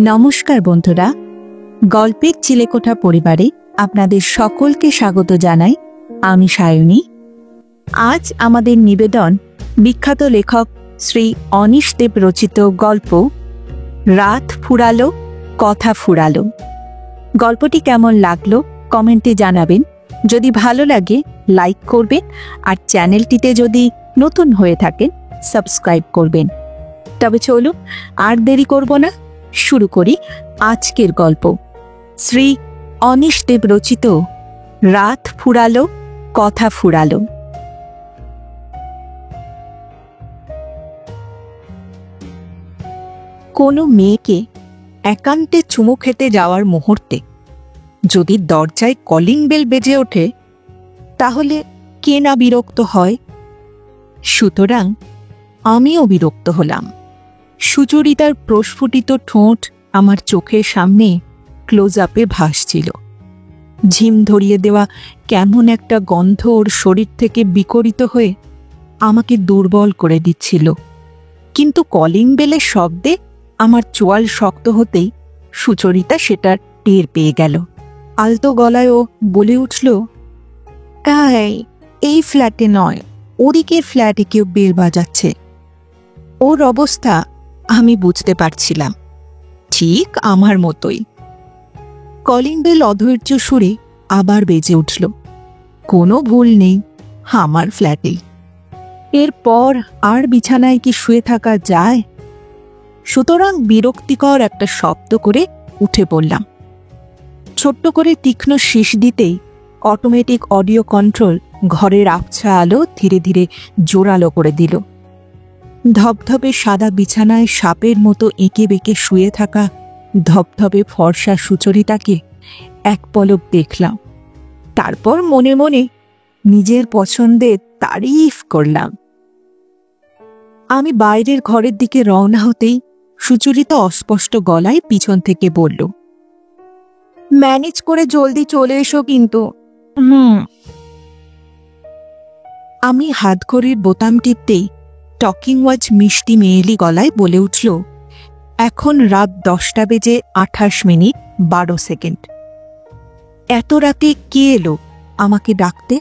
নমস্কার বন্ধুরা, গল্পের চিলেকোঠা পরিবারে আপনাদের সকলকে স্বাগত জানাই। আমি সায়নী। আজ আমাদের নিবেদন বিখ্যাত লেখক শ্রী অনীশ দেব রচিত গল্প রাত ফুরালো কথা ফুরালো। গল্পটি কেমন লাগলো কমেন্টে জানাবেন। যদি ভালো লাগে লাইক করবেন, আর চ্যানেলটিতে যদি নতুন হয়ে থাকেন সাবস্ক্রাইব করবেন। তবে চলুন আর দেরি করব না, শুরু করি আজকের গল্প। শ্রী অনীশ দেব রচিত রাত ফুরালো কথা ফুরালো। কোনো মেয়েকে একান্তে চুমু খেতে যাওয়ার মুহূর্তে যদি দরজায় কলিং বেল বেজে ওঠে, তাহলে কে না বিরক্ত হয়? সুতরাং আমিও বিরক্ত হলাম। সুচরিতার প্রস্ফুটিত ঠোঁট আমার চোখের সামনে ক্লোজ আপে ভাসছিল। ঝিম ধরিয়ে দেওয়া কেমন একটা গন্ধ ওর শরীর থেকে বিকরিত হয়ে আমাকে দুর্বল করে দিচ্ছিল। কিন্তু কলিং বেলের শব্দে আমার চোয়াল শক্ত হতেই সুচরিতা সেটার টের পেয়ে গেল। আলতো গলায় ও বলে উঠল, এই ফ্ল্যাটে নয়, ওদিকের ফ্ল্যাটে কেউ বেল বাজাচ্ছে। ওর অবস্থা আমি বুঝতে পারছিলাম, ঠিক আমার মতোই। কলিং বেল অধৈর্য সুরে আবার বেজে উঠল। কোনো ভুল নেই, আমার ফ্ল্যাটেই। এরপর আর বিছানায় কি শুয়ে থাকা যায়? সুতরাং বিরক্তিকর একটা শব্দ করে উঠে পড়লাম। ছোট্ট করে তীক্ষ্ণ শীষ দিতেই অটোমেটিক অডিও কন্ট্রোল ঘরের আবছা আলো ধীরে ধীরে জোরালো করে দিল। ধবধবে সাদা বিছানায় সাপের মতো এঁকে বেঁকে শুয়ে থাকা ধবধবে ফর্সা সুচরিতাকে এক পলক দেখলাম। তারপর মনে মনে নিজের পছন্দের তারিফ করলাম। আমি বাইরের ঘরের দিকে রওনা হতেই সুচরিতা অস্পষ্ট গলায় পিছন থেকে বলল, ম্যানেজ করে জলদি চলে এসো কিন্তু। আমি হাতঘড়ির বোতাম টিপতেই টকিং ওয়াচ মিষ্টি মেয়েলি গলায় বলে উঠল, এখন রাত 10টা বেজে 28 মিনিট 12 সেকেন্ড। এত রাতে কে এলো আমাকে ডাকতে?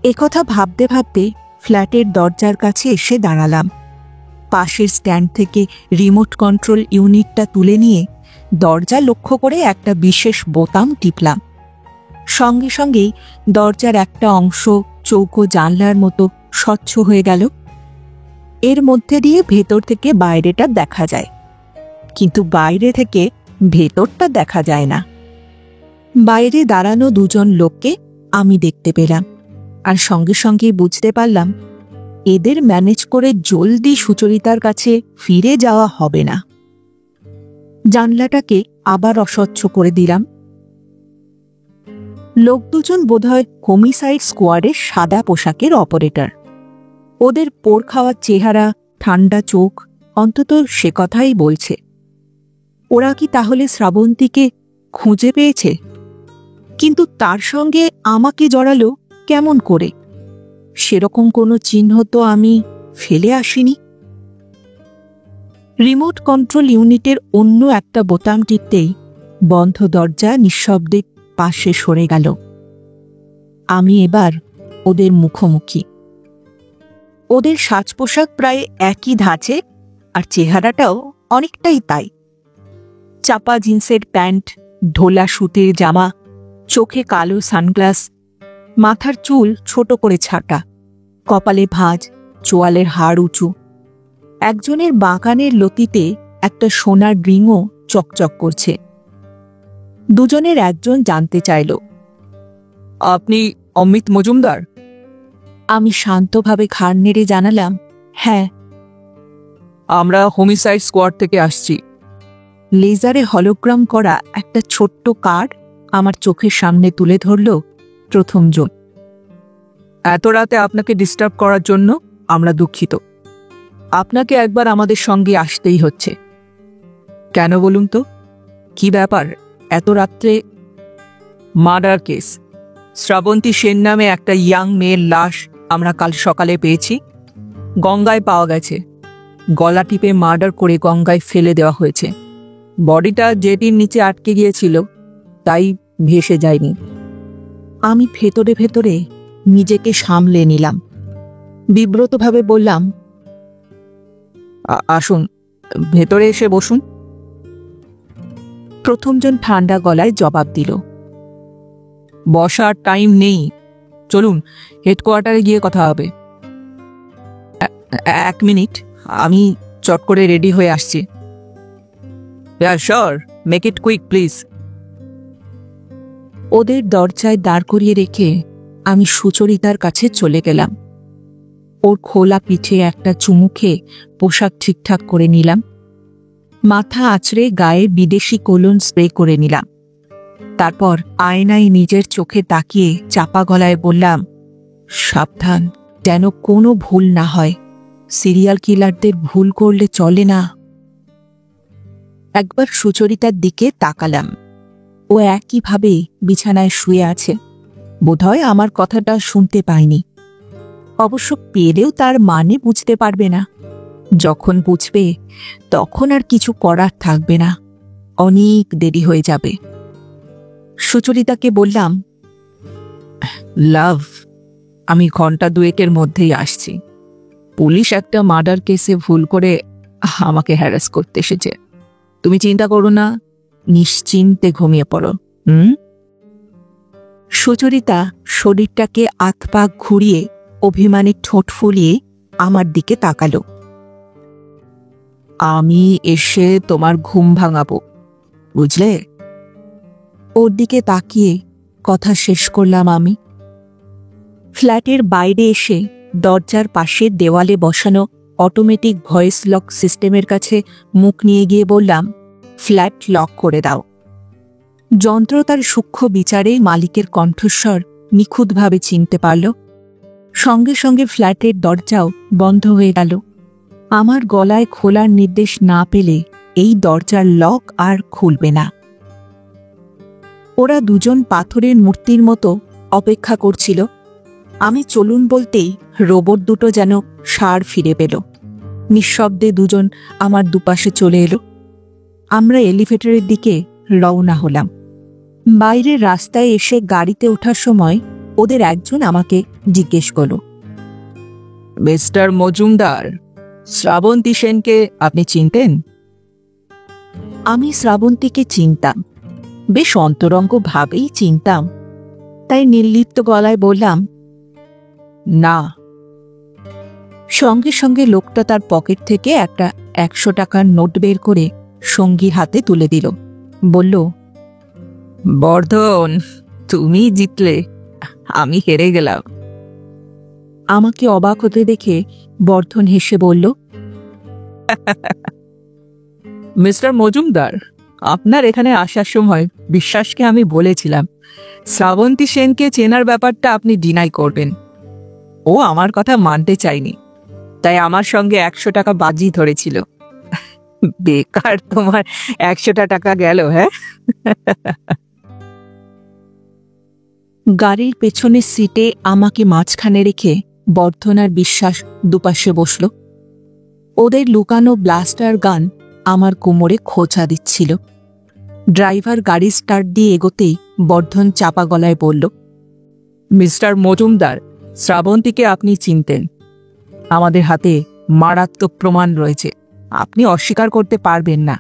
একথা ভাবতে ভাবতে ফ্ল্যাটের দরজার কাছে এসে দাঁড়ালাম। পাশের স্ট্যান্ড থেকে রিমোট কন্ট্রোল ইউনিটটা তুলে নিয়ে দরজা লক্ষ্য করে একটা বিশেষ বোতাম টিপলাম। সঙ্গে সঙ্গেই দরজার একটা অংশ চৌকো জানলার মতো স্বচ্ছ হয়ে গেল। এর মধ্যে দিয়ে ভেতর থেকে বাইরেটা দেখা যায়, কিন্তু বাইরে থেকে ভেতরটা দেখা যায় না। বাইরে দাঁড়ানো দুজন লোককে আমি দেখতে পেলাম, আর সঙ্গে সঙ্গেই বুঝতে পারলাম এদের ম্যানেজ করে জলদি সুচরিতার কাছে ফিরে যাওয়া হবে না। জানলাটাকে আবার অস্বচ্ছ করে দিলাম। লোক দুজন বোধহয় হোমিসাইড স্কোয়াডের সাদা পোশাকের অপারেটর। ওদের পোড় খাওয়া চেহারা, ঠান্ডা চোখ, অন্তত সে কথাই বলছে। ওরা কি তাহলে শ্রাবন্তীকে খুঁজে পেয়েছে? কিন্তু তার সঙ্গে আমাকে জড়ালো কেমন করে? সেরকম কোনো চিহ্ন তো আমি ফেলে আসিনি। রিমোট কন্ট্রোল ইউনিটের অন্য একটা বোতাম টিপতেই বন্ধ দরজা নিঃশব্দে পাশে সরে গেল। আমি এবার ওদের মুখোমুখি। ওদের সাজ পোশাক প্রায় একই ধাঁচে, আর চেহারাটাও অনেকটাই তাই। চাপা জিন্সের প্যান্ট, ঢোলা সুতির জামা, চোখে কালো সানগ্লাস, মাথার চুল ছোট করে ছাটা, কপালে ভাঁজ, চোয়ালের হাড় উঁচু। একজনের বাঁকানের লতিতে একটা সোনার রিংও চকচক করছে। দুজনের একজন জানতে চাইল, আপনি অমিত মজুমদার? আমি শান্তভাবে ঘাড় নেড়ে জানালাম, হ্যাঁ। আমরা হোমিসাইড স্কোয়াড থেকে আসছি। লেজারে হলোগ্রাম করা একটা ছোট্ট কার্ড আমার চোখের সামনে তুলে ধরল প্রথম জন। এত রাতে আপনাকে ডিস্টার্ব করার জন্য আমরা দুঃখিত। আপনাকে একবার আমাদের সঙ্গে আসতেই হচ্ছে। কেন বলুন তো, কি ব্যাপার এত রাত্রে? Murder case. শ্রাবন্তী সেন নামে একটা ইয়াং মেয়ের লাশ আমরা কাল সকালে পেয়েছি। গঙ্গায় পাওয়া গেছে। গলা টিপে মার্ডার করে গঙ্গায় ফেলে দেওয়া হয়েছে। বডিটা জেটির নিচে আটকে গিয়েছিল, তাই ভেসে যায়নি। আমি ভেতরে ভেতরে নিজেকে সামলে নিলাম। বিব্রতভাবে বললাম, আসুন, ভেতরে এসে বসুন। প্রথমজন ঠান্ডা গলায় জবাব দিল, বসার টাইম নেই, চলুন হেডকোয়ার্টারে গিয়ে কথা হবে। এক মিনিট, আমি চট করে রেডি হয়ে আসছি। Sure, make it quick please. ওদের দরজায় দাঁড় করিয়ে রেখে আমি সুচরিতার কাছে চলে গেলাম। ওর খোলা পিঠে একটা চুমু খেয়ে পোশাক ঠিকঠাক করে নিলাম। মাথা আঁচড়ে গায়ে বিদেশি কোলন স্প্রে করে নিলাম। তারপর আয়নায় নিজের চোখে তাকিয়ে চাপা গলায় বললাম, সাবধান, যেন কোনো ভুল না হয়। সিরিয়াল কিলারদের ভুল করলে চলে না। একবার সুচরিতার দিকে তাকালাম। ও একইভাবে বিছানায় শুয়ে আছে। বোধহয় আমার কথাটা শুনতে পায়নি। অবশ্য পেলেও তার মানে বুঝতে পারবে না। যখন বুঝবে তখন আর কিছু করার থাকবে না, অনেক দেরি হয়ে যাবে। সুচরিতাকে বললাম, লাভ, আমি ঘন্টা দুয়েকের মধ্যেই আসছি। পুলিশ একটা মার্ডার কেসে ভুল করে আমাকে হ্যারাস করতে এসেছে। তুমি চিন্তা করো না, নিশ্চিন্তে ঘুমিয়ে পড়ো। সুচরিতা শরীরটাকে আতপাক ঘুরিয়ে অভিমানে ঠোঁট ফুলিয়ে আমার দিকে তাকালো। আমি এসে তোমার ঘুম ভাঙাবো, বুঝলে? ওর দিকে তাকিয়ে কথা শেষ করলাম আমি। ফ্ল্যাটের বাইরে এসে দরজার পাশে দেওয়ালে বসানো অটোমেটিক ভয়েস লক সিস্টেমের কাছে মুখ নিয়ে গিয়ে বললাম, ফ্ল্যাট লক করে দাও। যন্ত্র তার সূক্ষ্ম বিচারে মালিকের কণ্ঠস্বর নিখুঁতভাবে চিনতে পারল। সঙ্গে সঙ্গে ফ্ল্যাটের দরজাও বন্ধ হয়ে গেল। আমার গলায় খোলার নির্দেশ না পেলে এই দরজার লক আর খুলবে না। ওরা দুজন পাথরের মূর্তির মতো অপেক্ষা করছিল। আমি চলুন বলতেই রোবট দুটো যেন সার ফিরে পেল। নিঃশব্দে দুজন আমার দুপাশে চলে এলো। আমরা এলিভেটরের দিকে রওনা হলাম। বাইরের রাস্তায় এসে গাড়িতে ওঠার সময় ওদের একজন আমাকে জিজ্ঞেস করল, মিস্টার মজুমদার, শ্রাবন্তী সেনকে আপনি চিনতেন? আমি শ্রাবন্তীকে চিনতাম, বেশ অন্তরঙ্গ ভাবেই চিনতাম। তাই নির্লিপ্ত গলায় বললাম, না। সঙ্গে সঙ্গে লোকটা তার পকেট থেকে একটা 100 টাকার নোট বের করে সঙ্গীর হাতে তুলে দিল। বলল, বর্ধন, তুমি জিতলে, আমি হেরে গেলাম। আমাকে অবাক হতে দেখে বর্ধন হেসে বলল, মিস্টার মজুমদার, আপনার এখানে আসার সময় বিশ্বাসকে আমি বলেছিলাম শ্রাবন্তী সেনকে চেনার ব্যাপারটা আপনি ডিনাই করবেন। ও আমার কথা মানতে চায়নি, তাই আমার সঙ্গে 100 টাকা বাজি ধরেছিল। বেকার তোমার 100টা টাকা গেল। হ্যাঁ। গাড়ির পেছনের সিটে আমাকে মাঝখানে রেখে বর্ধন আর বিশ্বাস দুপাশে বসল। ওদের লুকানো ব্লাস্টার গান আমার কোমরে খোঁচা দিচ্ছিল। ড্রাইভার গাড়ি স্টার্ট দিয়ে এগোতেই বর্ধন চাপা গলায় বলল, মিস্টার মজুমদার, শ্রাবন্তীকে আপনি চিনতেন। আমাদের হাতে মারাত্মক প্রমাণ রয়েছে, আপনি অস্বীকার করতে পারবেন না।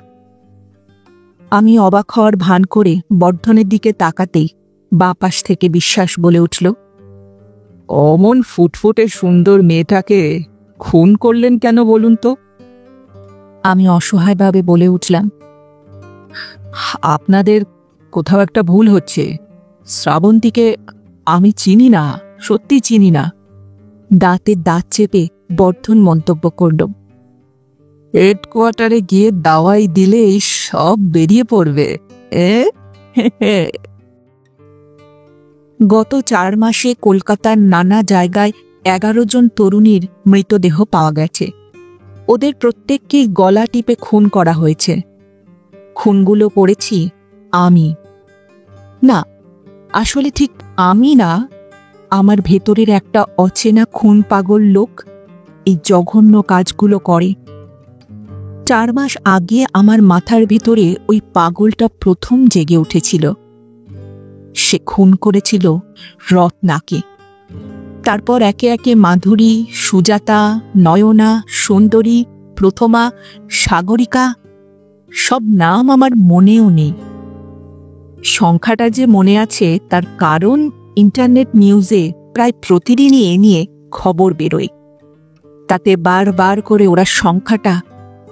আমি অবাক হওয়ার ভান করে বর্ধনের দিকে তাকাতেই বাঁ পাশ থেকে বিশ্বাস বলে উঠল, অমন ফুটফুটে সুন্দর মেয়েটাকে খুন করলেন কেন বলুন তো? আমি অসহায়ভাবে বলে উঠলাম, আপনাদের কোথাও একটা ভুল হচ্ছে। শ্রাবন্তীকে আমি চিনি না, সত্যি চিনি না। দাঁতে দাঁত চেপে বর্ধন মন্তব্য করল, হেডকোয়ার্টারে গিয়ে দাওয়াই দিলেই সব বেরিয়ে পড়বে। গত 4 মাসে কলকাতার নানা জায়গায় 11 জন তরুণীর মৃতদেহ পাওয়া গেছে। ওদের প্রত্যেককেই গলা টিপে খুন করা হয়েছে। খুনগুলো করেছি আমি। না, আসলে ঠিক আমি না, আমার ভেতরের একটা অচেনা খুন পাগল লোক এই জঘন্য কাজগুলো করে। 4 মাস আগে আমার মাথার ভিতরে ওই পাগলটা প্রথম জেগে উঠেছিল। সে খুন করেছিল রত্নাকে। তারপর একে একে মাধুরী, সুজাতা, নয়না, সুন্দরী, প্রথমা, সাগরিকা, সব নাম আমার মনেও নেই। সংখ্যাটা যে মনে আছে তার কারণ ইন্টারনেট নিউজে প্রায় প্রতিদিনই এ নিয়ে খবর বেরোয়। তাতে বারবার করে ওরা সংখ্যাটা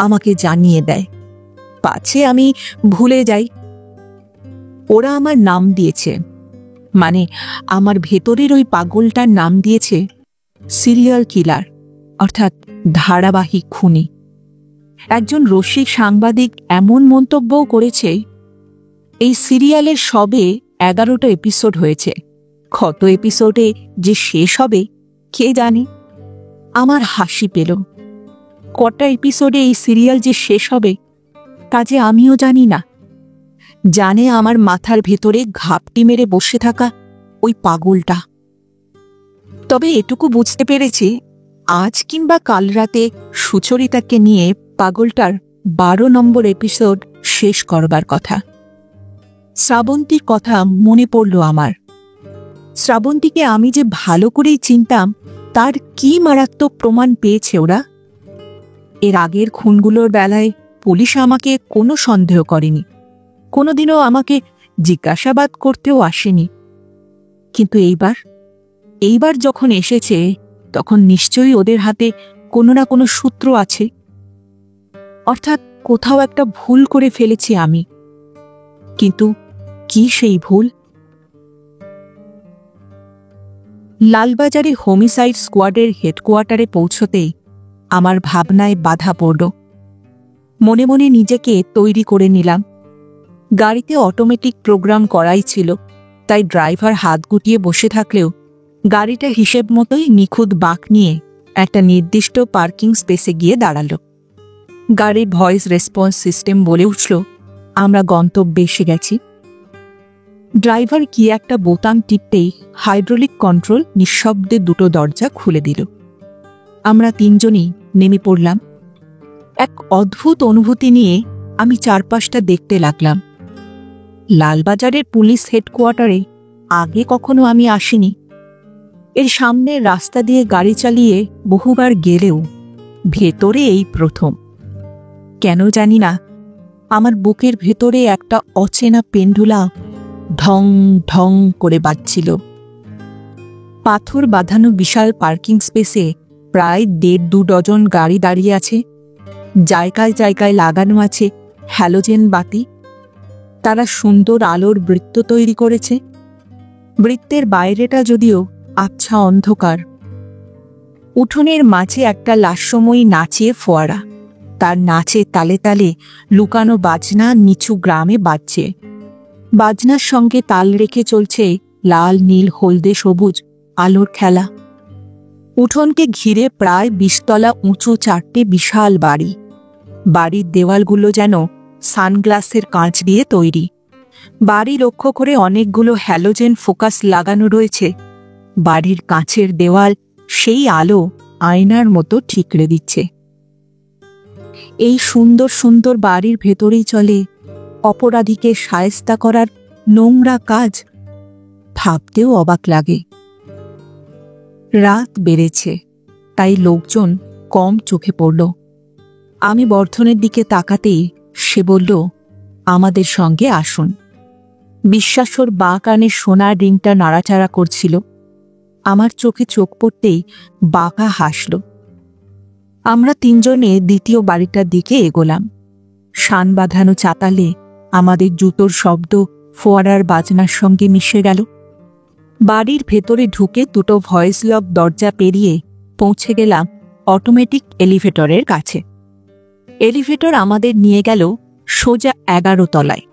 আমাকে জানিয়ে দেয়, পাছে আমি ভুলে যাই। ওরা আমার নাম দিয়েছে, মানে আমার ভেতরের ওই পাগলটার নাম দিয়েছে সিরিয়াল কিলার, অর্থাৎ ধারাবাহিক খুনি। একজন রসিক সাংবাদিক এমন মন্তব্যও করেছে, এই সিরিয়ালের সবে 11টা এপিসোড হয়েছে, কত এপিসোডে যে শেষ হবে কে জানে। আমার হাসি পেল। কটা এপিসোডে এই সিরিয়াল যে শেষ হবে তা যে আমিও জানি না। জানে আমার মাথার ভেতরে ঘাপটি মেরে বসে থাকা ওই পাগলটা। তবে এটুকু বুঝতে পেরেছি, আজ কিংবা কাল রাতে সুচরিতাকে নিয়ে পাগলটার 12 নম্বর এপিসোড শেষ করবার কথা। শ্রাবন্তীর কথা মনে পড়ল আমার। শ্রাবন্তীকে আমি যে ভালো করেই চিনতাম, তার কি মারাত্মক প্রমাণ পেয়েছে ওরা। এর আগের খুনগুলোর বেলায় পুলিশ আমাকে কোনো সন্দেহ করেনি, কোনোদিনও আমাকে জিজ্ঞাসাবাদ করতেও আসেনি। কিন্তু এইবার যখন এসেছে, তখন নিশ্চয়ই ওদের হাতে কোনো না কোনো সূত্র আছে। অর্থাৎ কোথাও একটা ভুল করে ফেলেছি আমি। কিন্তু কি সেই ভুল? লালবাজারে হোমিসাইড স্কোয়াডের হেডকোয়ার্টারে পৌঁছতেই আমার ভাবনায় বাধা পড়ল। মনে মনে নিজেকে তৈরি করে নিলাম। গাড়িতে অটোমেটিক প্রোগ্রাম করাই ছিল, তাই ড্রাইভার হাত গুটিয়ে বসে থাকলেও গাড়িটা হিসেব মতোই নিখুঁত বাঁক নিয়ে একটা নির্দিষ্ট পার্কিং স্পেসে গিয়ে দাঁড়াল। গাড়ির ভয়েস রেসপন্স সিস্টেম বলে উঠল, আমরা গন্তব্যে এসে গেছি। ড্রাইভার কি একটা বোতাম টিপতেই হাইড্রোলিক কন্ট্রোল নিঃশব্দে দুটো দরজা খুলে দিল। আমরা তিনজনই নেমে পড়লাম। এক অদ্ভুত অনুভূতি নিয়ে আমি চারপাশটা দেখতে লাগলাম। লালবাজারের পুলিশ হেডকোয়ার্টারে আগে কখনো আমি আসিনি। এর সামনের রাস্তা দিয়ে গাড়ি চালিয়ে বহুবার গেলেও ভেতরে এই প্রথম। কেন জানি না, আমার বুকের ভেতরে একটা অচেনা পেন্ডুলা ঢং ঢং করে বাজছিল। পাথর বাঁধানো বিশাল পার্কিং স্পেসে প্রায় 1.5-2 ডজন গাড়ি দাঁড়িয়ে আছে। জায়গায় জায়গায় লাগানো আছে হ্যালোজেন বাতি। তারা সুন্দর আলোর বৃত্ত তৈরি করেছে। বৃত্তের বাইরেটা যদিও আবছা অন্ধকার। উঠোনের মাঝে একটা লাস্যময়ী নাচের ফোয়ারা, তার নাচে তালে তালে লুকানো বাজনা নিচু গ্রামে বাজছে। বাজনার সঙ্গে তাল রেখে চলছে লাল, নীল, হলদে, সবুজ আলোর খেলা। উঠোনকে ঘিরে প্রায় 20 তলা উঁচু 4টে বিশাল বাড়ি। বাড়ির দেওয়ালগুলো যেন সানগ্লাসের কাঁচ দিয়ে তৈরি। বাড়ি লক্ষ্য করে অনেকগুলো হ্যালোজেন ফোকাস লাগানো রয়েছে। বাড়ির কাঁচের দেওয়াল সেই আলো আয়নার মতো ঠিকরে দিচ্ছে। এই সুন্দর সুন্দর বাড়ির ভেতরেই চলে অপরাধীকে শায়েস্তা করার নোংরা কাজ। ভাবতেও অবাক লাগে। রাত বেড়েছে, তাই লোকজন কম চোখে পড়ল। আমি বর্ধনের দিকে তাকাতেই সে বলল, আমাদের সঙ্গে আসুন। বিশ্বাসর বাঁ কানে সোনার রিংটা নাড়াচাড়া করছিল। আমার চোখে চোখ পড়তেই বাঁকা হাসল। আমরা তিনজনে দ্বিতীয় বাড়িটার দিকে এগোলাম। শান বাঁধানো চাতালে আমাদের জুতোর শব্দ ফোয়ারার বাজনার সঙ্গে মিশে গেল। বাড়ির ভেতরে ঢুকে দুটো ভয়েস লক দরজা পেরিয়ে পৌঁছে গেলাম অটোমেটিক এলিভেটরের কাছে। এলিভেটর আমাদের নিয়ে গেল সোজা 11 তলায়।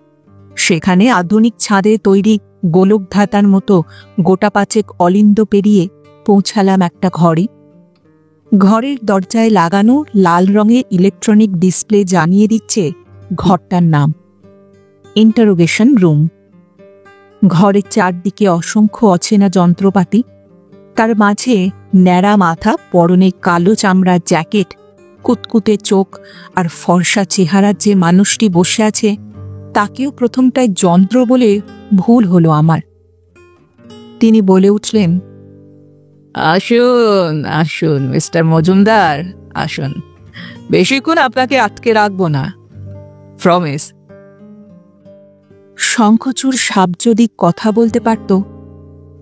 সেখানে আধুনিক ছাদে তৈরি গোলকধাতার মতো গোটা 5 অলিন্দ পেরিয়ে পৌঁছালাম একটা ঘরে। ঘরের দরজায় লাগানো লাল রঙের ইলেকট্রনিক ডিসপ্লে জানিয়ে দিচ্ছে ঘরটার নাম, ইন্টারোগেশন রুম। ঘরের চারদিকে অসংখ্য অচেনা যন্ত্রপাতি। তার মাঝে ন্যাড়া মাথা, পরনে কালো চামড়ার জ্যাকেট, কুতকুতে চোখ আর ফর্সা চেহারার যে মানুষটি বসে আছে তাকেও প্রথমটায় যন্ত্র বলে ভুল হলো আমার। তিনি বলে উঠলেন, আসুন আসুন মিস্টার মজুমদার, আসুন, বেশিক্ষণ আপনাকে আটকে রাখবো না, প্রমিস। শঙ্খচূড় সাপ যদি কথা বলতে পারত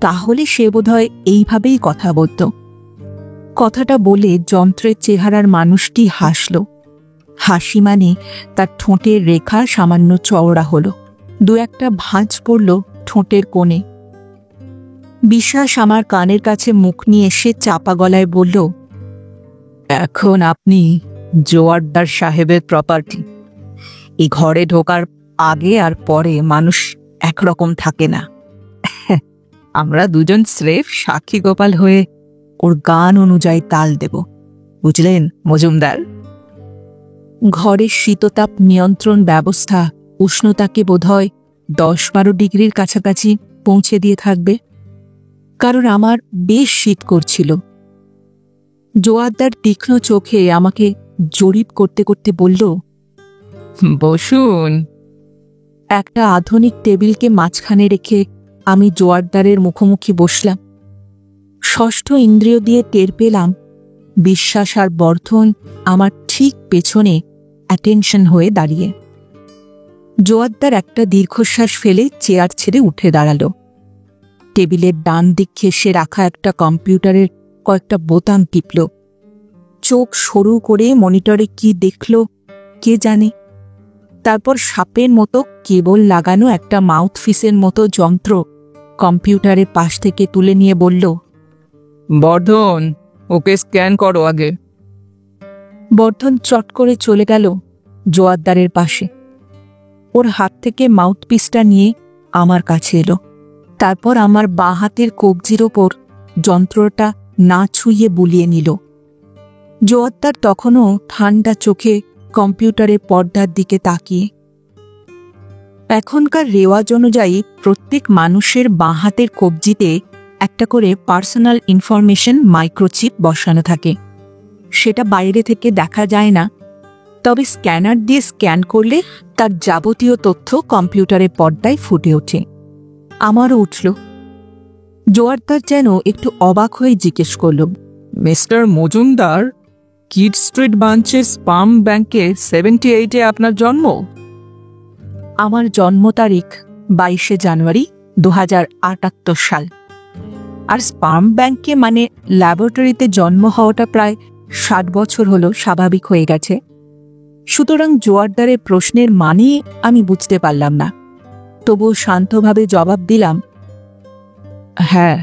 তাহলে সে বোধহয় এইভাবেই কথা বলত। কথাটা বলে যন্ত্রের চেহারার মানুষটি হাসল। হাসি মানে তার ঠোঁটের রেখা সামান্য চওড়া হলো, দু একটা ভাঁজ পড়ল ঠোঁটের কোণে। বিশ্বাস আমার কানের কাছে মুখ নিয়ে এসে চাপা গলায় বলল, এখন আপনি জোয়ারদার সাহেবের প্রপার্টি। এই ঘরে ঢোকার আগে আর পরে মানুষ একরকম থাকে না। আমরা দুজন স্রেফ সাক্ষী গোপাল হয়ে ওর গান অনুযায়ী তাল দেব, বুঝলেন মজুমদার? ঘরের শীততাপ নিয়ন্ত্রণ ব্যবস্থা উষ্ণতাকে বোধহয় 10-12 ডিগ্রির কাছাকাছি পৌঁছে দিয়ে থাকবে, কারণ আমার বেশ শীত করছিল। জোয়ারদার তীক্ষ্ণ চোখে আমাকে জরিপ করতে করতে বলল, বসুন। একটা আধুনিক টেবিলকে মাঝখানে রেখে আমি জোয়ারদারের মুখোমুখি বসলাম। ষষ্ঠ ইন্দ্রিয় দিয়ে টের পেলাম বিশ্বাস আর বর্ধন আমার ঠিক পেছনে অ্যাটেনশন হয়ে দাঁড়িয়ে। জোয়ারদার একটা দীর্ঘশ্বাস ফেলে চেয়ার ছেড়ে উঠে দাঁড়ালো। টেবিলের ডান দিক ঘেঁষে রাখা একটা কম্পিউটারের কয়েকটা বোতাম টিপল। চোখ সরু করে মনিটরে কি দেখল কে জানে। তারপর সাপের মতো কেবল লাগানো একটা মাউথপিসের মতো যন্ত্র কম্পিউটারের পাশ থেকে তুলে নিয়ে বলল, বর্ধন, ওকে স্ক্যান করো আগে। বর্ধন চট করে চলে গেল জোয়ারদারের পাশে। ওর হাত থেকে মাউথপিসটা নিয়ে আমার কাছে এলো। তারপর আমার বাঁ হাতের কবজির ওপর যন্ত্রটা না ছুঁয়ে বুলিয়ে নিল। জোয়ারদার তখনও ঠান্ডা চোখে কম্পিউটারের পর্দার দিকে তাকিয়ে। এখনকার রেওয়াজ অনুযায়ী প্রত্যেক মানুষের বাঁ হাতের কবজিতে একটা করে পার্সোনাল ইনফরমেশন মাইক্রোচিপ বসানো থাকে। সেটা বাইরে থেকে দেখা যায় না, তবে স্ক্যানার দিয়ে স্ক্যান করলে তার যাবতীয় তথ্য কম্পিউটারের পর্দায় ফুটে ওঠে। আমারও উঠল। জোয়ারদার যেন একটু অবাক হয়ে জিজ্ঞেস করল, মিস্টার মজুমদার, কিড স্ট্রিট ব্রাঞ্চের স্পাম ব্যাংকে 78-এ আপনার জন্ম? আমার জন্ম তারিখ 22শে জানুয়ারি 2078 সাল। আর স্পাম ব্যাংকে মানে ল্যাবরেটরিতে জন্ম হওয়াটা প্রায় 60 বছর হলো স্বাভাবিক হয়ে গেছে। সুতরাং জোয়ারদারের প্রশ্নের মানে আমি বুঝতে পারলাম না, তবুও শান্তভাবে জবাব দিলাম, হ্যাঁ,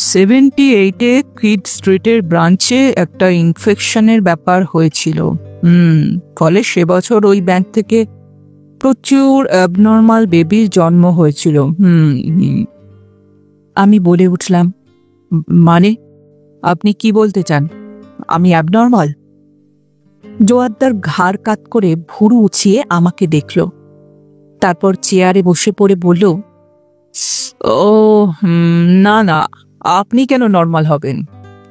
78-এ কিড স্ট্রিটের ব্রাঞ্চে একটা ইনফেকশনের ব্যাপার হয়েছিল। ফলে সে বছর ওই ব্যাংক থেকে প্রচুর অ্যাবনর্মাল বেবির জন্ম হয়েছিল। আমি বলে উঠলাম, মানে আপনি কি বলতে চান, আমি অ্যাবনর্মাল? জোয়ারদার ঘাড় কাত করে ভুরু উঁচিয়ে আমাকে দেখল। তারপর চেয়ারে বসে পড়ে বলল, ও না না, আপনি কেন নর্মাল হবেন?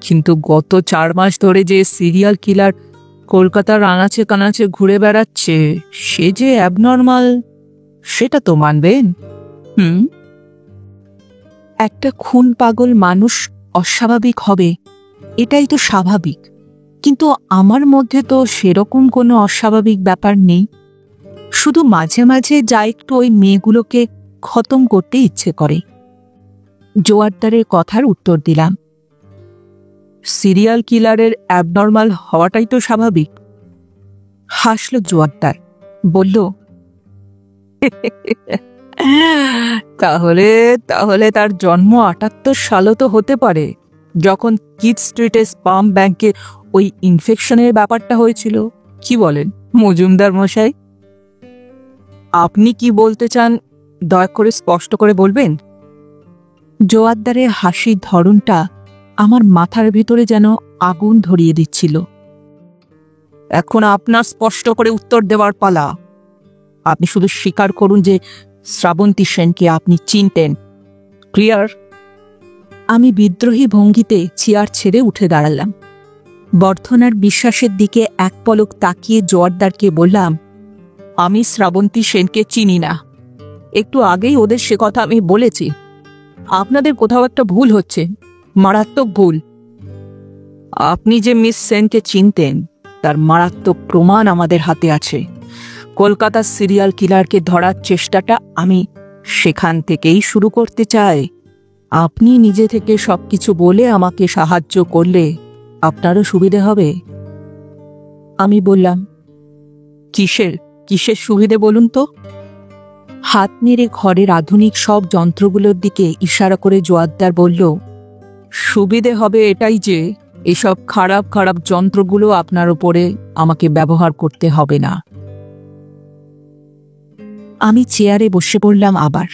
কিন্তু গত 4 মাস ধরে যে সিরিয়াল কিলার কলকাতার আনাচে কানাচে ঘুরে বেড়াচ্ছে, সে যে অ্যাবনর্মাল সেটা তো মানবেন। একটা খুন পাগল মানুষ অস্বাভাবিক হবে, এটাই তো স্বাভাবিক, কিন্তু আমার মধ্যে তো সেরকম কোনো অস্বাভাবিক ব্যাপার নেই। শুধু মাঝে মাঝে যা একটু ওই মেয়েগুলোকে খতম করতে ইচ্ছে করে। জোয়ারদারের কথার উত্তর দিলাম, সিরিয়াল কিলারের অ্যাবনর্মাল হওয়াটাই তো স্বাভাবিক। হাসল জোয়ারদার, বলল, তাহলে তাহলে তার জন্ম 78 সালও তো হতে পারে, যখন কিড স্ট্রিটে স্পাম ব্যাংকে ওই ইনফেকশনের ব্যাপারটা হয়েছিল। কি বলেন মজুমদার মশাই? আপনি কি বলতে চান দয়া করে স্পষ্ট করে বলবেন? জোয়ারদারের হাসির ধরনটা আমার মাথার ভিতরে যেন আগুন ধরিয়ে দিচ্ছিল। এখন আপনার স্পষ্ট করে উত্তর দেওয়ার পালা। আপনি শুধু স্বীকার করুন যে শ্রাবন্তী সেনকে আপনি চিনতেন। ক্লিয়ার? আমি বিদ্রোহী ভঙ্গিতে চেয়ার ছেড়ে উঠে দাঁড়ালাম। বর্ধনার বিশ্বাসের দিকে এক পলক তাকিয়ে জোয়ারদারকে বললাম, আমি শ্রাবন্তী সেনকে চিনি না। একটু আগেই ওদের সে কথা আমি বলেছি। আপনাদের কোথাও একটা ভুল হচ্ছে, মারাত্মক ভুল। আপনি যে মিস সেনকে চিনতেন তার মারাত্মক প্রমাণ আমাদের হাতে আছে। কলকাতার সিরিয়াল কিলারকে ধরার চেষ্টাটা আমি সেখান থেকেই শুরু করতে চাই। আপনি নিজে থেকে সবকিছু বলে আমাকে সাহায্য করলে আপনারও সুবিধে হবে। আমি বললাম, কিসের কিসের সুবিধে বলুন তো? হাত নেড়ে ঘরের আধুনিক সব যন্ত্রগুলোর দিকে ইশারা করে জোয়ারদার বলল, সুবিধে হবে এটাই যে এসব খারাপ খারাপ যন্ত্রগুলো আপনার উপরে আমাকে ব্যবহার করতে হবে না। আমি চেয়ারে বসে পড়লাম আবার।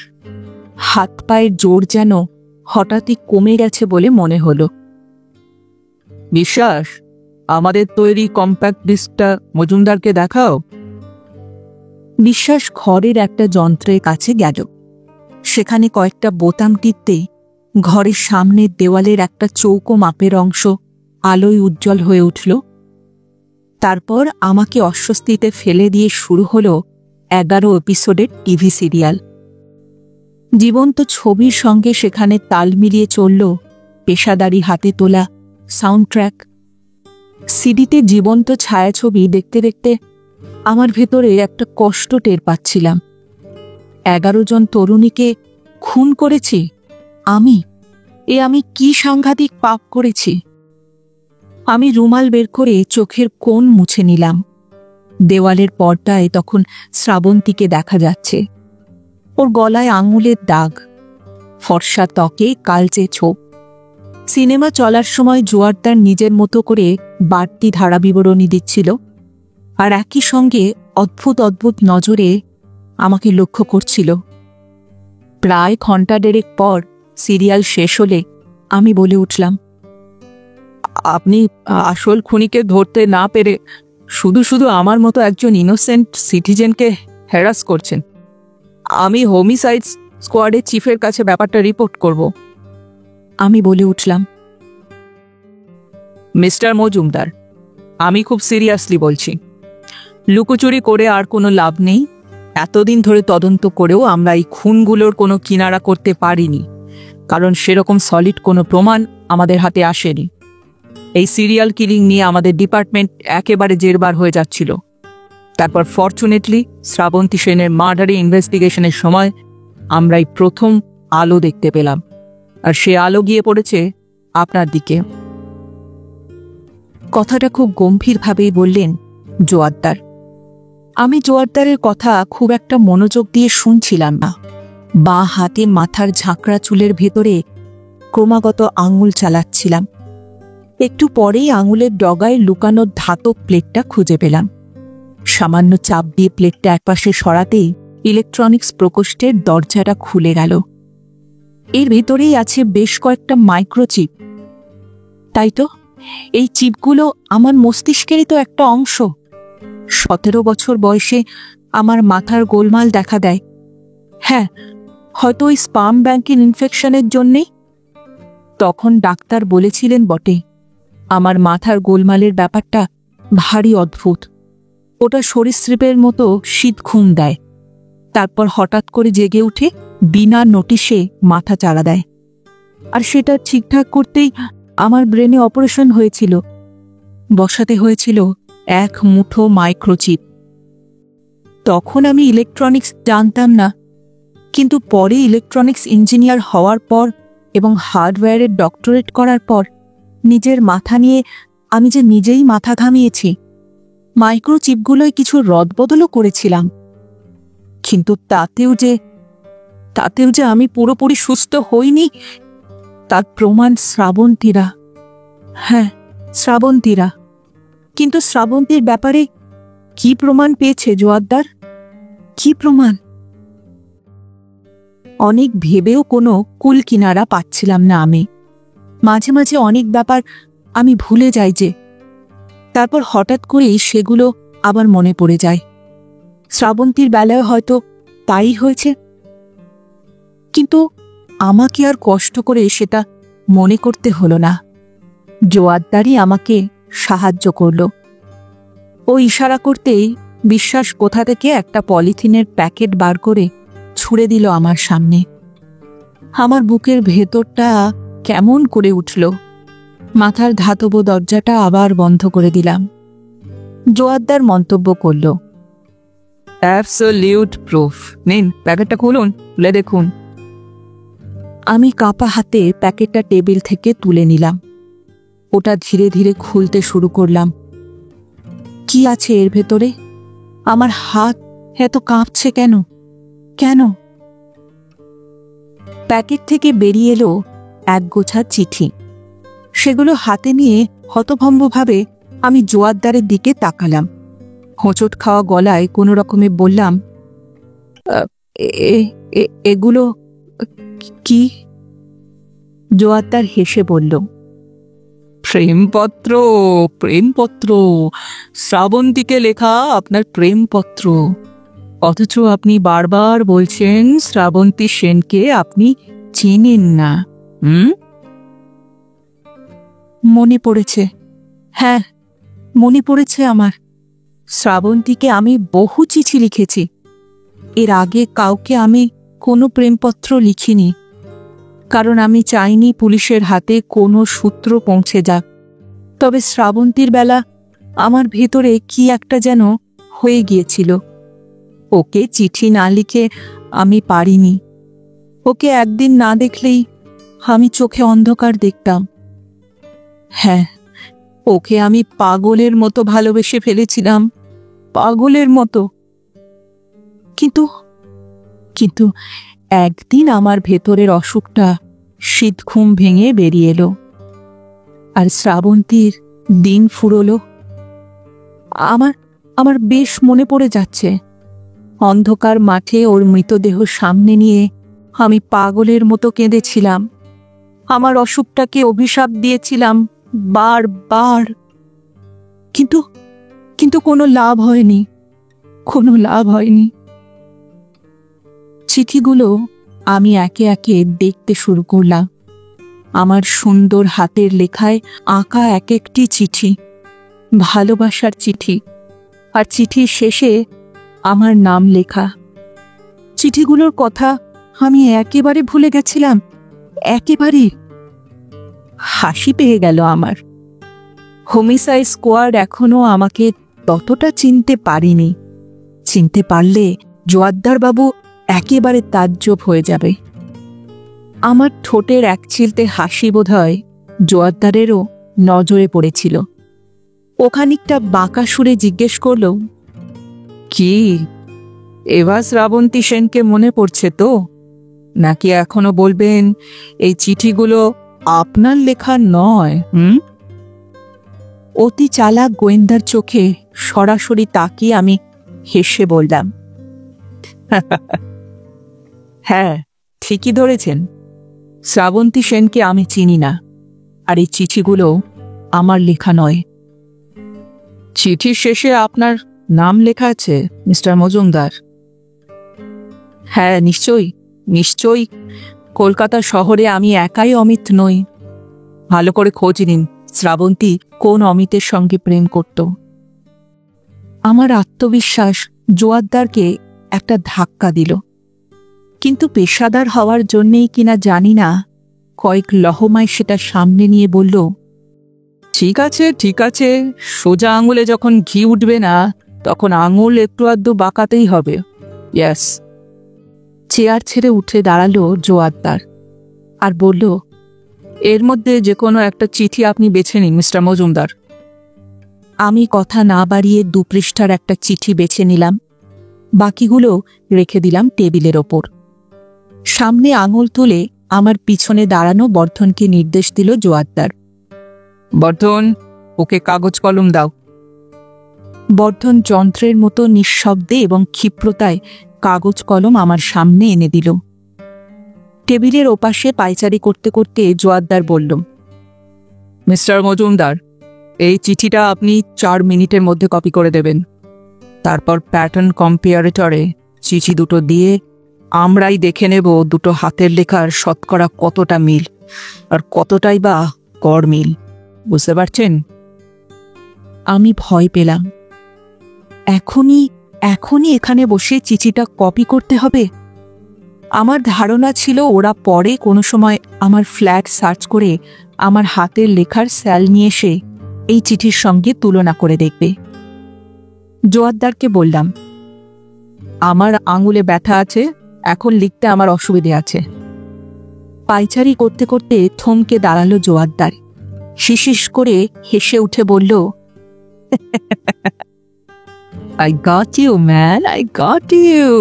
হাত পায়ের জোর যেন হঠাৎই কমে গেছে বলে মনে হলো। বিশ্বাস, আমাদের তৈরি কম্প্যাক্ট ডিস্কটা মজুমদারকে দেখাও। বিশ্বাস ঘরের একটা যন্ত্রের কাছে গেল। সেখানে কয়েকটা বোতাম টিপতেই ঘরের সামনের দেওয়ালের একটা চৌকো মাপের অংশ আলোয় উজ্জ্বল হয়ে উঠল। তারপর আমাকে অস্বস্তিতে ফেলে দিয়ে শুরু হলো 11 এপিসোডের টিভি সিরিয়াল। জীবন্ত ছবির সঙ্গে সেখানে তাল মিলিয়ে চলল পেশাদারি হাতে তোলা সাউন্ড ট্র্যাক। সিডিতে জীবন্ত ছায়াছবি দেখতে দেখতে আমার ভেতরে একটা কষ্ট টের পাচ্ছিলাম। 11 জন তরুণীকে খুন করেছি আমি। আমি কি সাংঘাতিক পাপ করেছি! আমি রুমাল বের করে চোখের কোণ মুছে নিলাম। দেওয়ালের পর্দায় তখন শ্রাবন্তীকে দেখা যাচ্ছে। ওর গলায় আঙুলের দাগ, ফর্সা ত্বকে কালচে ছোপ। সিনেমা চলার সময় জোয়ারদার নিজের মতো করে বাড়তি ধারা বিবরণী দিচ্ছিল, আর একই সঙ্গে অদ্ভুত অদ্ভুত নজরে আমাকে লক্ষ্য করছিল। প্রায় ঘণ্টা দেড়েক পর সিরিয়াল শেষ হলে আমি বলে উঠলাম, আপনি আসল খুনিকে ধরতে না পেরে শুধু শুধু আমার মতো একজন ইনোসেন্ট সিটিজেনকে হ্যারাস করছেন। আমি হোমিসাইড স্কোয়াডের চিফের কাছে ব্যাপারটা রিপোর্ট করব। আমি বলে উঠলাম, মিস্টার মজুমদার, আমি খুব সিরিয়াসলি বলছি, লুকোচুরি করে আর কোনো লাভ নেই। এতদিন ধরে তদন্ত করেও আমরা এই খুনগুলোর কোনো কিনারা করতে পারিনি, কারণ সেরকম সলিড কোনো প্রমাণ আমাদের হাতে আসেনি। এই সিরিয়াল কিলিং নিয়ে আমাদের ডিপার্টমেন্ট একেবারে জেরবার হয়ে যাচ্ছিল। তারপর ফরচুনেটলি শ্রাবন্তী সেনের মার্ডারে ইনভেস্টিগেশনের সময় আমরাই প্রথম আলো দেখতে পেলাম, আর সে আলো গিয়ে পড়েছে আপনার দিকে। কথাটা খুব গম্ভীরভাবেই বললেন জোয়ারদার। আমি জোয়ারদারের কথা খুব একটা মনোযোগ দিয়ে শুনছিলাম না। বাঁ হাতে মাথার ঝাঁকড়া চুলের ভেতরে ক্রমাগত আঙুল চালাচ্ছিলাম। একটু পরেই আঙুলের ডগায় লুকানো ধাতব প্লেটটা খুঁজে পেলাম। সামান্য চাপ দিয়ে প্লেটটা একপাশে সরাতেই ইলেকট্রনিক্স প্রকোষ্ঠের দরজাটা খুলে গেল। এর ভেতরেই আছে বেশ কয়েকটা মাইক্রোচিপ। তাই তো, এই চিপগুলো আমার মস্তিষ্কেরই তো একটা অংশ। 17 বছর বয়সে আমার মাথার গোলমাল দেখা দেয়। হ্যাঁ, হয়তো ওই স্পার্ম ব্যাংকের ইনফেকশনের জন্যেই। তখন ডাক্তার বলেছিলেন বটে, আমার মাথার গোলমালের ব্যাপারটা ভারী অদ্ভুত। ওটা সরীসৃপের মতো শীত ঘুম দেয়, তারপর হঠাৎ করে জেগে উঠে বিনা নোটিশে মাথা চাড়া দেয়। আর সেটা ঠিকঠাক করতেই আমার ব্রেনে অপারেশন হয়েছিল। বসাতে হয়েছিল এক মুঠো মাইক্রোচিপ। তখন আমি ইলেকট্রনিক্স জানতাম না, কিন্তু পরে ইলেকট্রনিক্স ইঞ্জিনিয়ার হওয়ার পর এবং হার্ডওয়্যারের ডক্টরেট করার পর নিজের মাথা নিয়ে আমি যে নিজেই মাথা ঘামিয়েছি। মাইক্রোচিপগুলোয় কিছু রদবদলও করেছিলাম, কিন্তু তাতেও যে আমি পুরোপুরি সুস্থ হইনি তার প্রমাণ শ্রাবন্তীরা। হ্যাঁ, শ্রাবন্তীরা। কিন্তু শ্রাবন্তীর ব্যাপারে কি প্রমাণ পেয়েছে জোয়ারদার? কি প্রমাণ? অনেক ভেবেও কোনো কুল কিনারা পাচ্ছিলাম না আমি। মাঝে মাঝে অনেক ব্যাপার আমি ভুলে যাই যে, তারপর হঠাৎ করেই সেগুলো আবার মনে পড়ে যায়। শ্রাবন্তীর বেলায় হয়তো তাই হয়েছে, কিন্তু আমাকে আর কষ্ট করে সেটা মনে করতে হলো না। জোয়ারদারই আমাকে সাহায্য করল। ও ইশারা করতেই বিশ্বাস কোথা থেকে একটা পলিথিনের প্যাকেট বার করে ছুঁড়ে দিল আমার সামনে। আমার বুকের ভেতরটা কেমন করে উঠল। মাথার ধাতব দরজাটা আবার বন্ধ করে দিলাম। জোয়ারদার মন্তব্য করল, অ্যাবসলিউট প্রুফ। নিন, প্যাকেটটা খুলুন, খুলে দেখুন। আমি কাঁপা হাতে প্যাকেটটা টেবিল থেকে তুলে নিলাম। ওটা ধীরে ধীরে খুলতে শুরু করলাম। কি আছে এর ভেতরে? আমার হাত এত কাঁপছে কেন? কেন? প্যাকেট থেকে বেরিয়ে এলো এক গোছা চিঠি। সেগুলো হাতে নিয়ে হতভম্বভাবে আমি জোয়ারদারের দিকে তাকালাম। হোঁচট খাওয়া গলায় কোনো রকমে বললাম, এগুলো কি? জোয়ারদার হেসে বলল, প্রেমপত্র, প্রেমপত্র, শ্রাবন্তীকে লেখা আপনার প্রেমপত্র। অথচ আপনি বারবার বলছেন শ্রাবন্তী সেনকে আপনি চেনেন না। মনে পড়েছে। হ্যাঁ, মনে পড়েছে আমার। শ্রাবন্তীকে আমি বহু চিঠি লিখেছি। এর আগে কাউকে আমি কোনো প্রেমপত্র লিখিনি, কারণ আমি চাইনি পুলিশের হাতে কোনো সূত্র পৌঁছে যাক। তবে শ্রাবন্তীর বেলা আমার ভেতরে কি একটা যেন হয়ে গিয়েছিল। ওকে চিঠি না লিখে আমি পারিনি। ওকে একদিন না দেখলেই আমি চোখে অন্ধকার দেখতাম। হ্যাঁ, ওকে আমি পাগলের মতো ভালোবেসে ফেলেছিলাম, পাগলের মতো। কিন্তু কিন্তু একদিন আমার ভেতরের অসুখটা শীতঘুম ভেঙে বেরিয়ে এলো, আর শ্রাবন্তীর দিন ফুরলো। আমার আমার বেশ মনে পড়ে যাচ্ছে। অন্ধকার মাঠে ওর মৃতদেহ সামনে নিয়ে আমি পাগলের মতো কেঁদেছিলাম। আমার অসুখটাকে অভিশাপ দিয়েছিলাম বারবার। কিন্তু কিন্তু কোনো লাভ হয়নি, কোনো লাভ হয়নি। চিঠিগুলো আমি একে একে দেখতে শুরু করলাম। আমার সুন্দর হাতের লেখায় আঁকা এক একটি চিঠি, ভালোবাসার চিঠি। আর চিঠির শেষে আমার নাম লেখা। চিঠিগুলোর কথা আমি একেবারে ভুলে গেছিলাম, একেবারে। হাসি পেয়ে গেল আমার। হোমিসাইড স্কোয়াড এখনো আমাকে ততটা চিনতে পারিনি। চিনতে পারলে জোয়ারদার বাবু একেবারে তাজ্জব হয়ে যাবে। আমার ঠোঁটের এক চিলতে হাসি বোধহয় জোয়ারদারেরও নজরে পড়েছিল। ও খানিকটা বাঁকা সুরে জিজ্ঞেস করল, কি এবার শ্রাবন্তী সেনকে মনে পড়ছে তো? নাকি এখনো বলবেন এই চিঠিগুলো আপনার লেখা নয়? অতি চালাক গোয়েন্দার চোখে সরাসরি তাকিয়ে আমি হেসে বললাম, হ্যাঁ, ঠিকই ধরেছেন। শ্রাবন্তী সেনকে আমি চিনি না, আর এই চিঠিগুলো আমার লেখা নয়। চিঠির শেষে আপনার নাম লেখা আছে, মিস্টার মজুমদার? হ্যাঁ, নিশ্চয়ই, নিশ্চয়ই। কলকাতা শহরে আমি একাই অমিত নই। ভালো করে খোঁজ নিন শ্রাবন্তী কোন অমিতের সঙ্গে প্রেম করত। আমার আত্মবিশ্বাস জোয়ারদারকে একটা ধাক্কা দিল। কিন্তু পেশাদার হওয়ার জন্যেই কিনা জানি না, কয়েক লহমায় সেটা সামনে নিয়ে বলল, ঠিক আছে, ঠিক আছে। সোজা আঙুলে যখন ঘি উঠবে না, তখন আঙুল একটু আধটু বাঁকাতেই হবে। ইয়াস। চেয়ার ছেড়ে উঠে দাঁড়ালো জোয়ারদার আর বলল, এর মধ্যে যে কোনো একটা চিঠি আপনি বেছে নিন, মিস্টার মজুমদার। আমি কথা না বাড়িয়ে 2 পৃষ্ঠার একটা চিঠি বেছে নিলাম। বাকিগুলো রেখে দিলাম টেবিলের ওপর। সামনে আঙুল তুলে আমার পিছনে দাঁড়ানো বর্ধনকে নির্দেশ দিল জোয়ারদার। বর্ধন, ওকে কাগজ কলম দাও। বর্ধন যন্ত্রের মতো নিঃশব্দে এবং ক্ষিপ্রতায় কাগজ কলম আমার সামনে এনে দিল। টেবিলের ওপাশে পায়চারি করতে করতে জোয়ারদার বলল, মিস্টার মজুমদার, এই চিঠিটা আপনি 4 মিনিটের মধ্যে কপি করে দেবেন। তারপর প্যাটার্ন কম্পেয়ারেটরে চিঠি দুটো দিয়ে আমরাই দেখে নেব দুটো হাতের লেখার শতকরা কতটা মিল আর কতটাই বা গড় মিল। বুঝতে পারছেন? আমি ভয় পেলাম। এখনই এখনই এখানে বসে চিঠিটা কপি করতে হবে? আমার ধারণা ছিল ওরা পরে কোনো সময় আমার ফ্ল্যাট সার্চ করে আমার হাতের লেখার স্যাল নিয়ে এসে এই চিঠির সঙ্গে তুলনা করে দেখবে। জোয়ারদারকে বললাম, আমার আঙুলে ব্যথা আছে, এখন লিখতে আমার অসুবিধে আছে। পায়চারি করতে করতে থমকে দাঁড়ালো জোয়ারদার। শিশিস করে হেসে উঠে বলল, I got you, man, I got you.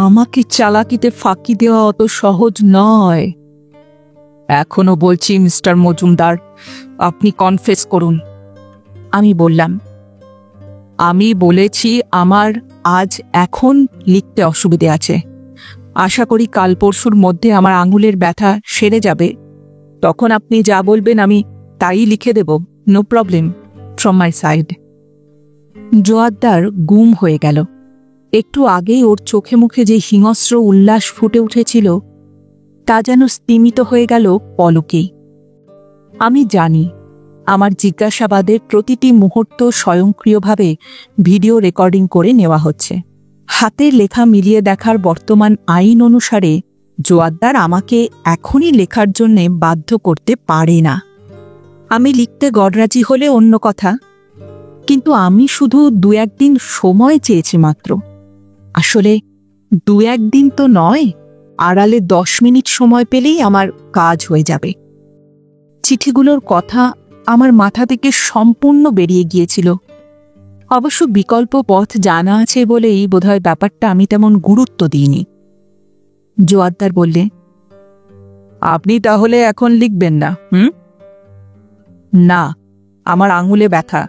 আমাকে চালাকিতে ফাঁকি দেওয়া অত সহজ নয়। এখনো বলছি মিস্টার মজুমদার, আপনি কনফেস করুন। আমি বললাম, আমি বলেছি আমার আজ এখন লিখতে অসুবিধে আছে। আশা করি কাল পরশুর মধ্যে আমার আঙুলের ব্যথা সেরে যাবে। তখন আপনি যা বলবেন আমি তাই লিখে দেব। No problem from my side. Joardar গুম হয়ে গেল। একটু আগেই ওর চোখে মুখে যে হিংস্র উল্লাস ফুটে উঠেছিল তা যেন স্তিমিত হয়ে গেল পলকেই। আমি জানি আমার জিজ্ঞাসাবাদের প্রতিটি মুহূর্ত স্বয়ংক্রিয়ভাবে ভিডিও রেকর্ডিং করে নেওয়া হচ্ছে। হাতের লেখা মিলিয়ে দেখার বর্তমান আইন অনুসারে জোয়ারদার আমাকে এখনই লেখার জন্যে বাধ্য করতে পারে না। আমি লিখতে গড়রাজি হলে অন্য কথা, কিন্তু আমি শুধু 2-1 দিন সময় চেয়েছি মাত্র। আসলে 2-1 দিন তো নয়, আড়ালে 10 মিনিট সময় পেলেই আমার কাজ হয়ে যাবে। চিঠিগুলোর কথা আমার মাথা থেকে সম্পূর্ণ বেরিয়ে গিয়েছিল। অবশ্য বিকল্প পথ জানা আছে বলেই বোধহয় ব্যাপারটা আমি তেমন গুরুত্ব দিইনি। জোয়ারদার বললে, আপনি তাহলে এখন লিখবেন না? না, আমার আঙুলে ব্যথা,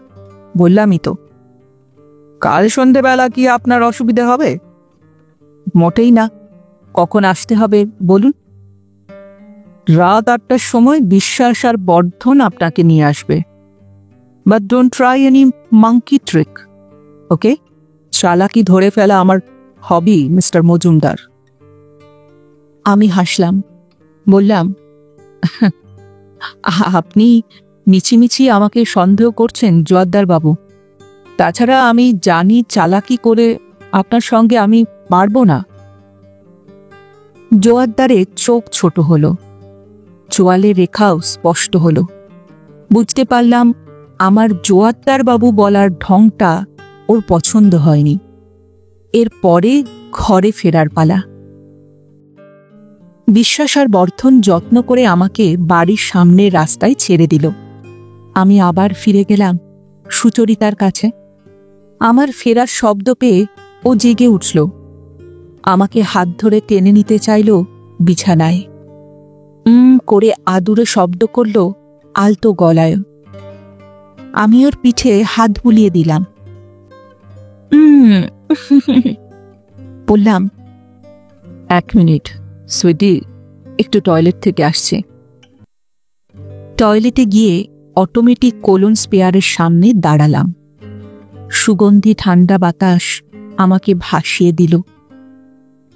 বললামই তো। কাল সন্ধেবেলা কি আপনার অসুবিধা হবে? মোটেই না। কখন আসতে হবে বলুন? রাত 8টার সময় বিশ্বাস আর বর্ধন আপনাকে নিয়ে আসবে। But don't try any monkey trick, okay? চালাকি ধরে ফেলা আমার হবি, মিস্টার মজুমদার। আমি হাসলাম, বললাম, আপনি মিছিমিছি আমাকে সন্দেহ করছেন জোয়ারদার বাবু। তাছাড়া আমি জানি চালাকি করে আপনার সঙ্গে আমি পারব না। জোয়ারদারের চোখ ছোট হলো, চোয়ালের রেখাও স্পষ্ট হলো। বুঝতে পারলাম আমার জোয়ারদার বাবু বলার ঢংটা ওর পছন্দ হয়নি। এরপরে ঘরে ফেরার পালা। বিশ্বাস আর বর্ধন যত্ন করে আমাকে বাড়ির সামনের রাস্তায় ছেড়ে দিল। আমি আবার ফিরে গেলাম সুচরিতার কাছে। আমার ফেরার শব্দ পেয়ে ও জেগে উঠল, আমাকে হাত ধরে টেনে নিতে চাইল বিছানায়। করে আদুরে শব্দ করল আলতো গলায়। আমি ওর পিঠে হাত বুলিয়ে দিলাম। বললাম, 1 মিনিট সুইটি, একটু টয়লেট থেকে আসছে। টয়লেটে গিয়ে অটোমেটিক কোলন স্পেয়ারের সামনে দাঁড়ালাম। সুগন্ধি ঠান্ডা বাতাস আমাকে ভাসিয়ে দিল।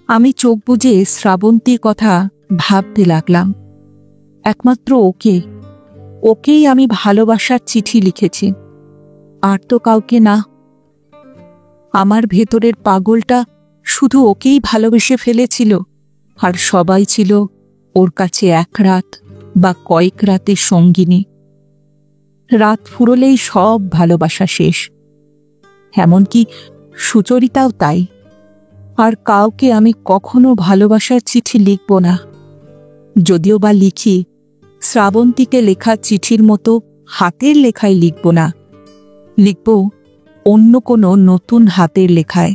আমি চোখ বুজে শ্রাবন্তীর কথা ভাবতে লাগলাম। একমাত্র ওকেই আমি ভালোবাসার চিঠি লিখেছি, আর তো কাউকে না। আমার ভেতরের পাগলটা শুধু ওকেই ভালোবেসে ফেলেছিল, আর সবাই ছিল ওর কাছে 1 রাত বা কয়েক রাতের সঙ্গিনী। রাত ফুরলেই সব ভালোবাসা শেষ। এমনকি সুচরিতাও তাই। আর কাউকে আমি কখনো ভালোবাসার চিঠি লিখব না। যদিও বা লিখি, শ্রাবন্তীকে লেখা চিঠির মতো হাতের লেখায় লিখব না, লিখব অন্য কোনো নতুন হাতের লেখায়।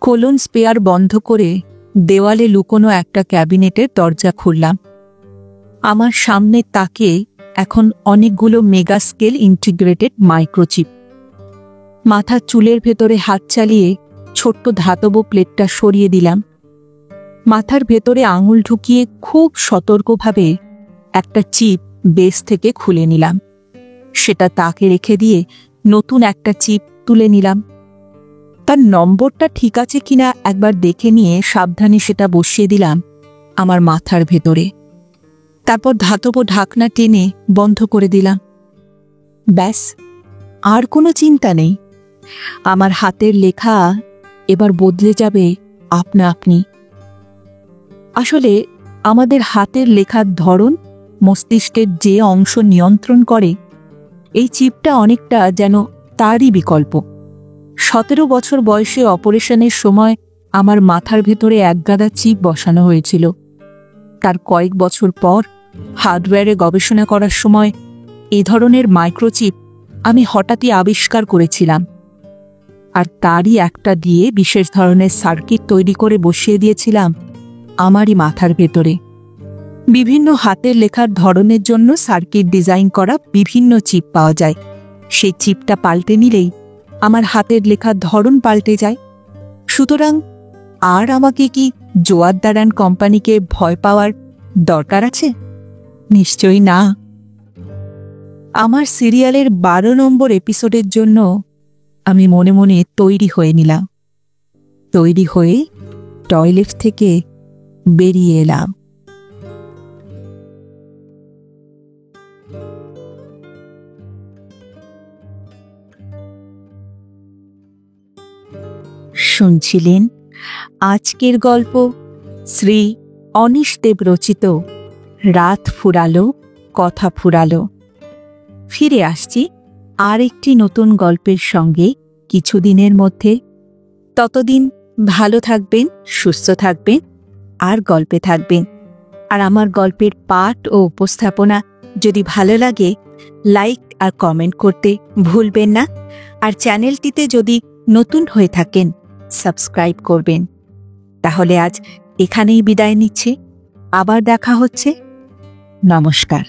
কোলন স্পেয়ার বন্ধ করে দেওয়ালে লুকোনো একটা ক্যাবিনেটের দরজা খুললাম। আমার সামনে তাকে এখন অনেকগুলো মেগা স্কেল ইন্টিগ্রেটেড মাইক্রোচিপ। মাথার চুলের ভেতরে হাত চালিয়ে ছোট্ট ধাতব প্লেটটা সরিয়ে দিলাম। মাথার ভেতরে আঙুল ঢুকিয়ে খুব সতর্কভাবে একটা চিপ বেস থেকে খুলে নিলাম। সেটা তাকে রেখে দিয়ে নতুন একটা চিপ তুলে নিলাম। তার নম্বরটা ঠিক আছে কিনা একবার দেখে নিয়ে সাবধানে সেটা বসিয়ে দিলাম আমার মাথার ভেতরে। তারপর ধাতব ঢাকনা টেনে বন্ধ করে দিলাম। ব্যাস, আর কোনো চিন্তা নেই। আমার হাতের লেখা এবার বদলে যাবে আপনা আপনি। আসলে আমাদের হাতের লেখার ধরন মস্তিষ্কের যে অংশ নিয়ন্ত্রণ করে, এই চিপটা অনেকটা যেন তারই বিকল্প। 17 বছর বয়সে অপারেশনের সময় আমার মাথার ভেতরে একগাদা চিপ বসানো হয়েছিল। তার কয়েক বছর পর হার্ডওয়্যারে গবেষণা করার সময় এ ধরনের মাইক্রোচিপ আমি হঠাৎই আবিষ্কার করেছিলাম, আর তারই একটা দিয়ে বিশেষ ধরনের সার্কিট তৈরি করে বসিয়ে দিয়েছিলাম আমারই মাথার ভেতরে। বিভিন্ন হাতের লেখার ধরনের জন্য সার্কিট ডিজাইন করা বিভিন্ন চিপ পাওয়া যায়। সেই চিপটা পাল্টে নিলেই আমার হাতের লেখার ধরন পাল্টে যায়। সুতরাং আর আমাকে কি জোয়ারদার অ্যান্ড কোম্পানিকে ভয় পাওয়ার দরকার আছে? নিশ্চয়ই না। আমার সিরিয়ালের 12 নম্বর এপিসোডের জন্য আমি মনে মনে তৈরি হয়ে নিলাম। তৈরি হয়ে টয়লেট থেকে বেরিয়ে এলাম। শুনছিলেন আজকের গল্প শ্রী অনীশ দেব রচিত রাত ফুরালো কথা ফুরালো। ফিরে আসছি আর একটি নতুন গল্পের সঙ্গে কিছুদিনের মধ্যে। ততদিন ভালো থাকবেন, সুস্থ থাকবেন আর গল্পে থাকবেন। আর আমার গল্পের পাঠ ও উপস্থাপনা যদি ভালো লাগে, লাইক আর কমেন্ট করতে ভুলবেন না। আর চ্যানেলটিতে যদি নতুন হয়ে থাকেন, সাবস্ক্রাইব করবেন। তাহলে আজ এখানেই বিদায় নিচ্ছি। আবার দেখা হচ্ছে। নমস্কার।